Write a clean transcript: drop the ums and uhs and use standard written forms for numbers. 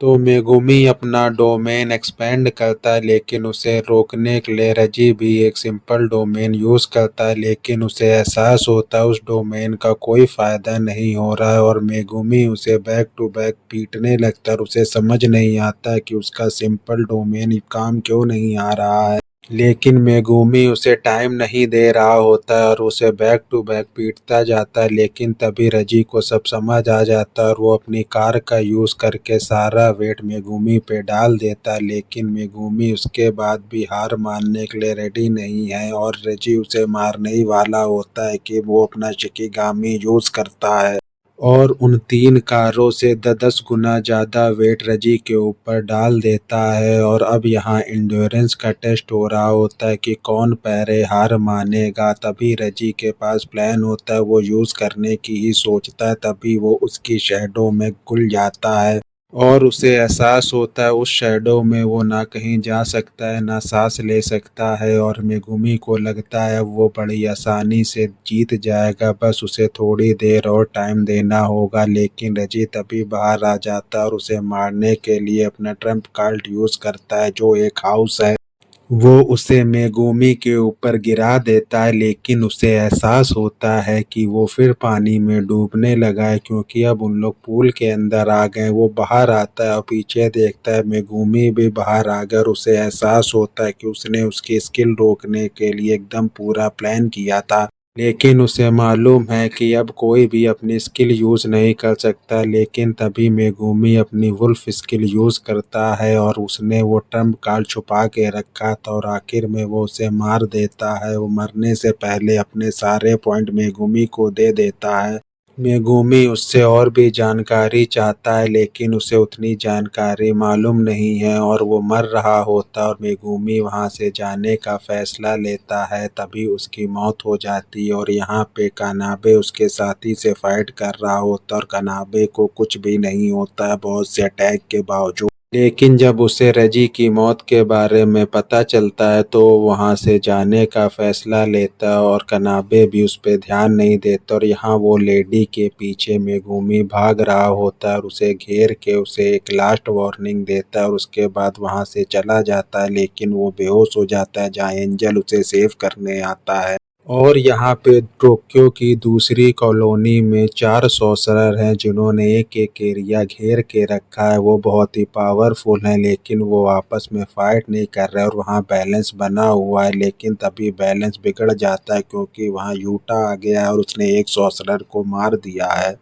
तो मेगुमी अपना domain expand करता है, लेकिन उसे रोकने के लिए रजी भी एक सिंपल डोमेन यूज करता है, लेकिन उसे एहसास होता है उस डोमेन का कोई फायदा नहीं हो रहा है और मेगुमी उसे बैक टू बैक पीटने लगता है और उसे समझ नहीं आता है कि उसका सिंपल डोमेन काम क्यों नहीं आ रहा है। लेकिन मेगुमी उसे टाइम नहीं दे रहा होता है और उसे बैक टू बैक पीटता जाता है, लेकिन तभी रजी को सब समझ आ जाता है और वो अपनी कार का यूज करके सारा वेट मेगुमी पे डाल देता है। लेकिन मेगुमी उसके बाद भी हार मानने के लिए रेडी नहीं है और रजी उसे मारने ही वाला होता है कि वो अपना शिकिगामी यूज करता है और उन 3 कारों से 10 गुना ज़्यादा वेट रजी के ऊपर डाल देता है। और अब यहाँ एंड्योरेंस का टेस्ट हो रहा होता है कि कौन पहले हार मानेगा। तभी रजी के पास प्लान होता है, वो यूज़ करने की ही सोचता है, तभी वो उसकी शैडो में घुल जाता है और उसे एहसास होता है उस शैडो में वो ना कहीं जा सकता है ना सांस ले सकता है और मेगुमी को लगता है वो बड़ी आसानी से जीत जाएगा, बस उसे थोड़ी देर और टाइम देना होगा। लेकिन रजी तभी बाहर आ जाता है और उसे मारने के लिए अपना ट्रम्प कार्ड यूज करता है जो एक हाउस है। वो उसे मेगुमी के ऊपर गिरा देता है, लेकिन उसे एहसास होता है कि वो फिर पानी में डूबने लगा है क्योंकि अब उन लोग पूल के अंदर आ गए। वो बाहर आता है और पीछे देखता है मेगुमी भी बाहर आ गया और उसे एहसास होता है कि उसने उसकी स्किल रोकने के लिए एकदम पूरा प्लान किया था, लेकिन उसे मालूम है कि अब कोई भी अपनी स्किल यूज़ नहीं कर सकता। लेकिन तभी मेगुमी अपनी वुल्फ स्किल यूज़ करता है और उसने वो ट्रम्प कार्ड छुपा के रखा था और आखिर में वो उसे मार देता है। वो मरने से पहले अपने सारे पॉइंट मेगुमी को दे देता है। मेगुमी उससे और भी जानकारी चाहता है, लेकिन उसे उतनी जानकारी मालूम नहीं है और वो मर रहा होता है और मेगुमी वहाँ से जाने का फैसला लेता है। तभी उसकी मौत हो जाती है और यहाँ पे कानाबे उसके साथी से फाइट कर रहा होता है और कानाबे को कुछ भी नहीं होता है बहुत से अटैक के बावजूद। लेकिन जब उसे रजी की मौत के बारे में पता चलता है तो वहां से जाने का फैसला लेता है और कनाबे भी उस पर ध्यान नहीं देता और यहाँ वो लेडी के पीछे मेगुमी भाग रहा होता है और उसे घेर के उसे एक लास्ट वार्निंग देता है और उसके बाद वहां से चला जाता है, लेकिन वो बेहोश हो जाता है जहाँ एंजल उसे सेव करने आता है। और यहाँ पे टोक्यो की दूसरी कॉलोनी में 4 सॉर्सरर हैं जिन्होंने एक एक एरिया घेर के रखा है। वो बहुत ही पावरफुल हैं, लेकिन वो आपस में फाइट नहीं कर रहे और वहाँ बैलेंस बना हुआ है। लेकिन तभी बैलेंस बिगड़ जाता है क्योंकि वहाँ यूटा आ गया है और उसने एक सॉर्सरर को मार दिया है।